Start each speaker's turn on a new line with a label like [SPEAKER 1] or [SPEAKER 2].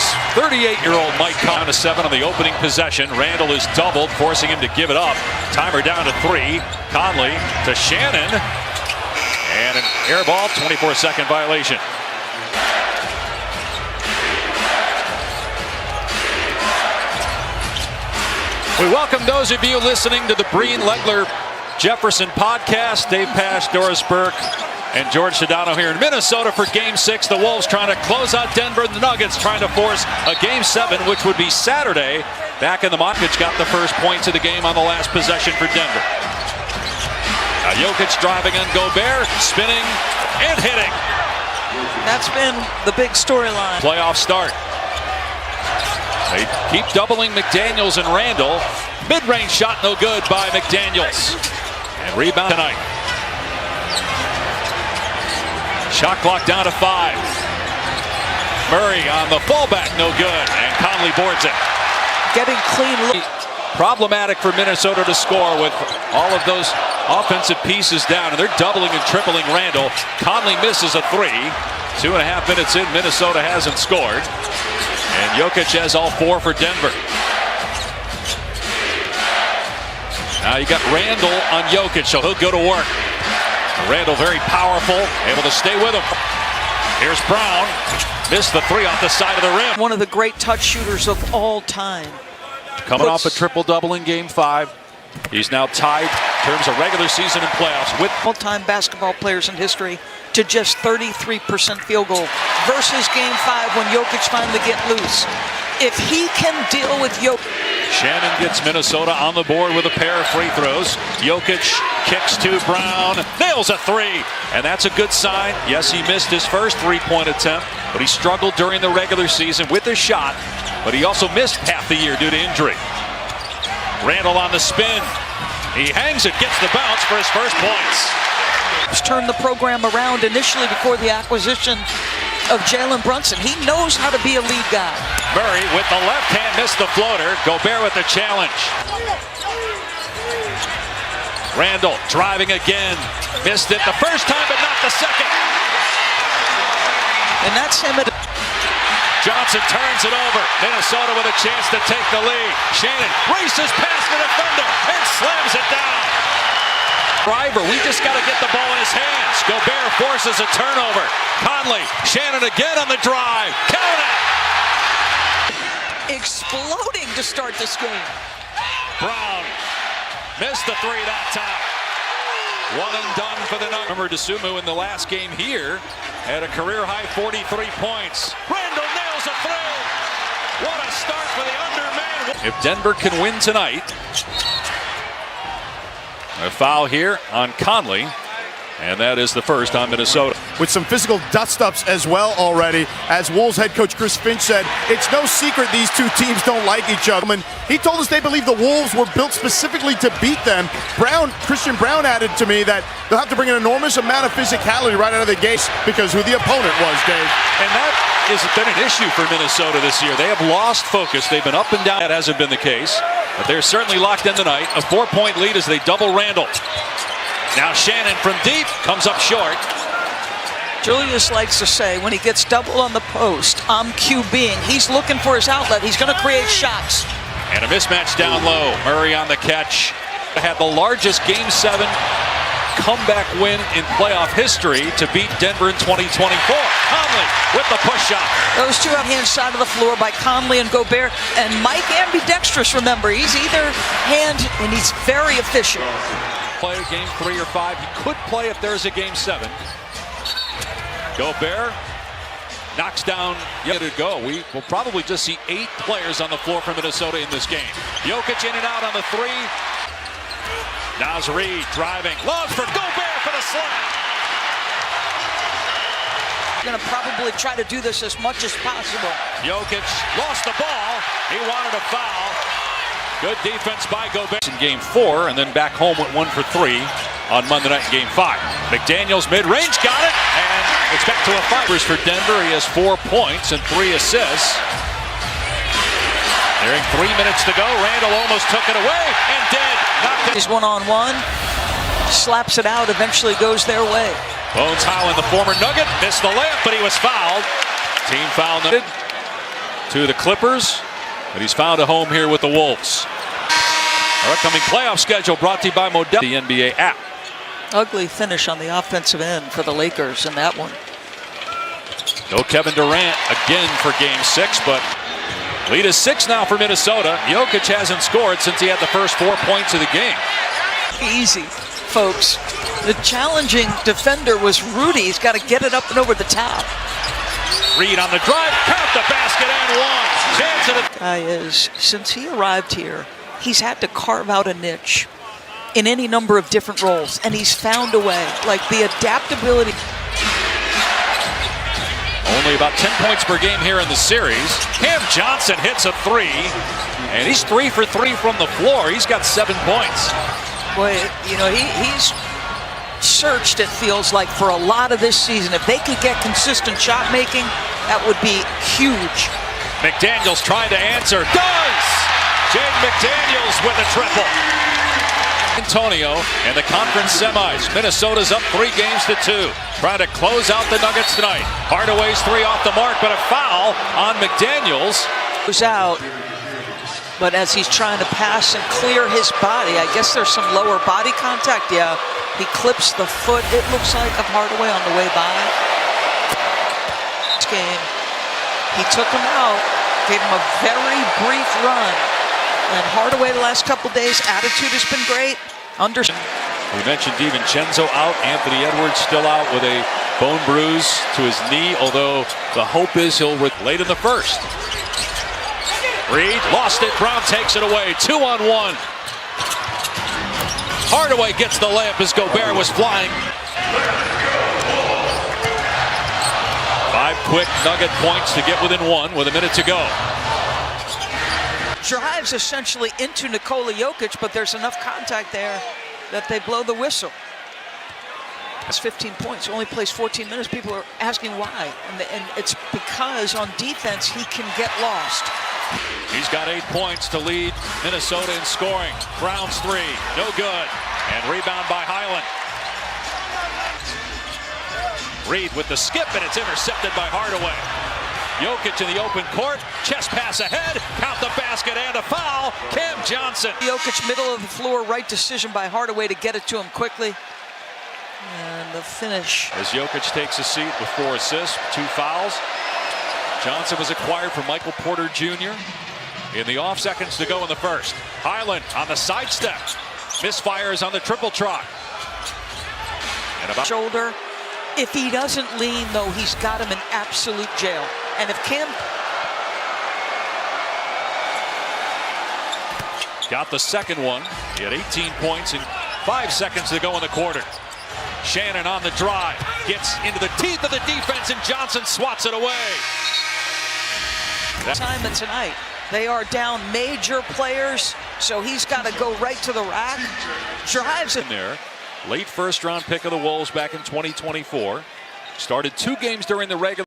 [SPEAKER 1] is 38-year-old Mike Conley to 7 on the opening possession. Randall is doubled, forcing him to give it up. Timer down to 3. Conley to Shannon. And an air ball, 24-second violation. We welcome those of you listening to the Breen Legler Jefferson podcast. Dave Pasch, Doris Burke, and George Sedano here in Minnesota for Game 6. The Wolves trying to close out Denver. The Nuggets trying to force a Game 7, which would be Saturday. Back in the Motkich got the first points of the game on the last possession for Denver. Now Jokic driving on Gobert, spinning and hitting.
[SPEAKER 2] That's been the big storyline.
[SPEAKER 1] Playoff start. They keep doubling McDaniels and Randall. Mid-range shot no good by McDaniels. And rebound tonight. Shot clock down to 5. Murray on the fallback, no good. And Conley boards it.
[SPEAKER 2] Getting clean.
[SPEAKER 1] Problematic for Minnesota to score with all of those offensive pieces down. And they're doubling and tripling Randall. Conley misses a 3. 2.5 minutes in, Minnesota hasn't scored. And Jokic has all 4 for Denver. Now you got Randall on Jokic, so he'll go to work. Randall very powerful, able to stay with him. Here's Brown. Missed the 3 off the side of the rim.
[SPEAKER 2] One of the great touch shooters of all time.
[SPEAKER 1] Coming off a triple-double in Game 5. He's now tied in terms of regular season and playoffs with
[SPEAKER 2] all-time basketball players in history to just 33% field goal versus Game 5 when Jokic finally get loose. If he can deal with Jokic.
[SPEAKER 1] Shannon gets Minnesota on the board with a pair of free throws. Jokic kicks to Brown, nails a 3, and that's a good sign. Yes, he missed his first three-point attempt, but he struggled during the regular season with his shot, but he also missed half the year due to injury. Randall on the spin. He hangs it, gets the bounce for his first points.
[SPEAKER 2] Turned the program around initially before the acquisition of Jalen Brunson. He knows how to be a lead guy.
[SPEAKER 1] Murray with the left hand missed the floater. Gobert with the challenge. Randall driving again. Missed it the first time, but not the second.
[SPEAKER 2] And that's him.
[SPEAKER 1] Johnson turns it over. Minnesota with a chance to take the lead. Shannon races past the defender and slams it down. Driver, we just got to get the ball in his hands. Gobert forces a turnover. Conley, Shannon again on the drive. Count it!
[SPEAKER 2] Exploding to start this game.
[SPEAKER 1] Brown missed the 3 that time. 1 and done for the Nuggets. Remember Dosunmu in the last game here had a career-high 43 points. Randall nails a 3. What a start for the underman. If Denver can win tonight, a foul here on Conley, and that is the first on Minnesota.
[SPEAKER 3] With some physical dust-ups as well already. As Wolves head coach Chris Finch said, it's no secret these two teams don't like each other. And he told us they believe the Wolves were built specifically to beat them. Christian Brown added to me that they'll have to bring an enormous amount of physicality right out of the gate because who the opponent was, Dave.
[SPEAKER 1] And that has been an issue for Minnesota this year. They have lost focus. They've been up and down. That hasn't been the case. But they're certainly locked in tonight. A 4-point lead as they double Randall. Now Shannon from deep comes up short.
[SPEAKER 2] Julius likes to say when he gets double on the post, I'm QBing. He's looking for his outlet. He's going to create shots.
[SPEAKER 1] And a mismatch down low. Murray on the catch. Had the largest Game 7 comeback win in playoff history to beat Denver in 2024. Conley with the push shot.
[SPEAKER 2] Those two on the inside of the floor by Conley and Gobert. And Mike ambidextrous, remember. He's either hand and he's very efficient.
[SPEAKER 1] Play Game 3 or 5. He could play if there's a Game 7. Gobert knocks down yet to go. We will probably just see 8 players on the floor for Minnesota in this game. Jokic in and out on the 3. Naz Reid driving. Loves for Gobert for the slam.
[SPEAKER 2] Going to probably try to do this as much as possible.
[SPEAKER 1] Jokic lost the ball. He wanted a foul. Good defense by Gobert in Game 4, and then back home went 1 for 3 on Monday night in Game 5. McDaniels mid-range got it, and it's back to a 5 for Denver. He has 4 points and 3 assists. Nearing 3 minutes to go. Randall almost took it away and did.
[SPEAKER 2] He's one-on-one, slaps it out, eventually goes their way.
[SPEAKER 1] Bones Highland, the former Nugget, missed the layup, but he was fouled. Team foul noted. to the Clippers, but he's found a home here with the Wolves. Our upcoming playoff schedule brought to you by Modelo, the NBA app.
[SPEAKER 2] Ugly finish on the offensive end for the Lakers in that one.
[SPEAKER 1] No Kevin Durant again for Game 6, but lead is 6 now for Minnesota. Jokic hasn't scored since he had the first 4 points of the game.
[SPEAKER 2] Easy, folks. The challenging defender was Rudy. He's got to get it up and over the top.
[SPEAKER 1] Reed on the drive, count the basket and one. Chance of the
[SPEAKER 2] Guy is, since he arrived here, he's had to carve out a niche in any number of different roles, and he's found a way. Like the adaptability.
[SPEAKER 1] Only about 10 points per game here in the series. Cam Johnson hits a 3, and he's 3 for 3 from the floor. He's got 7 points.
[SPEAKER 2] Boy, you know, he's searched, it feels like, for a lot of this season. If they could get consistent shot making, that would be huge.
[SPEAKER 1] McDaniels trying to answer. Does! Jade McDaniels with a triple. Antonio and the conference semis. Minnesota's up 3 games to 2. Trying to close out the Nuggets tonight. Hardaway's 3 off the mark, but a foul on McDaniels.
[SPEAKER 2] Goes out, but as he's trying to pass and clear his body, I guess there's some lower body contact. Yeah, he clips the foot. It looks like of Hardaway on the way by. This game, he took him out, gave him a very brief run. And Hardaway the last couple days, attitude has been great.
[SPEAKER 1] We mentioned DiVincenzo out. Anthony Edwards still out with a bone bruise to his knee, although the hope is he'll late in the first. Reed lost it. Brown takes it away. 2-on-1. Hardaway gets the layup as Gobert was flying. 5 quick Nugget points to get within 1 with a minute to go.
[SPEAKER 2] Drives essentially into Nikola Jokic, but there's enough contact there that they blow the whistle. That's 15 points. Only plays 14 minutes. People are asking why. And it's because on defense he can get lost.
[SPEAKER 1] He's got 8 points to lead Minnesota in scoring. Brown's 3, no good. And rebound by Highland. Reed with the skip, and it's intercepted by Hardaway. Jokic in the open court, chest pass ahead, count the basket and a foul. Cam Johnson.
[SPEAKER 2] Jokic, middle of the floor, right decision by Hardaway to get it to him quickly. And the finish.
[SPEAKER 1] As Jokic takes a seat with 4 assists, 2 fouls. Johnson was acquired from Michael Porter Jr. in the off seconds to go in the first. Highland on the sidestep. Misfires on the triple trot. And about
[SPEAKER 2] shoulder. If he doesn't lean, though, he's got him in absolute jail. And if Cam
[SPEAKER 1] got the second one, he had 18 points and 5 seconds to go in the quarter. Shannon on the drive, gets into the teeth of the defense, and Johnson swats it away.
[SPEAKER 2] Time of tonight, they are down major players, so he's got to go right to the rack. Drives it
[SPEAKER 1] in there. Late first round pick of the Wolves back in 2024. Started 2 games during the regular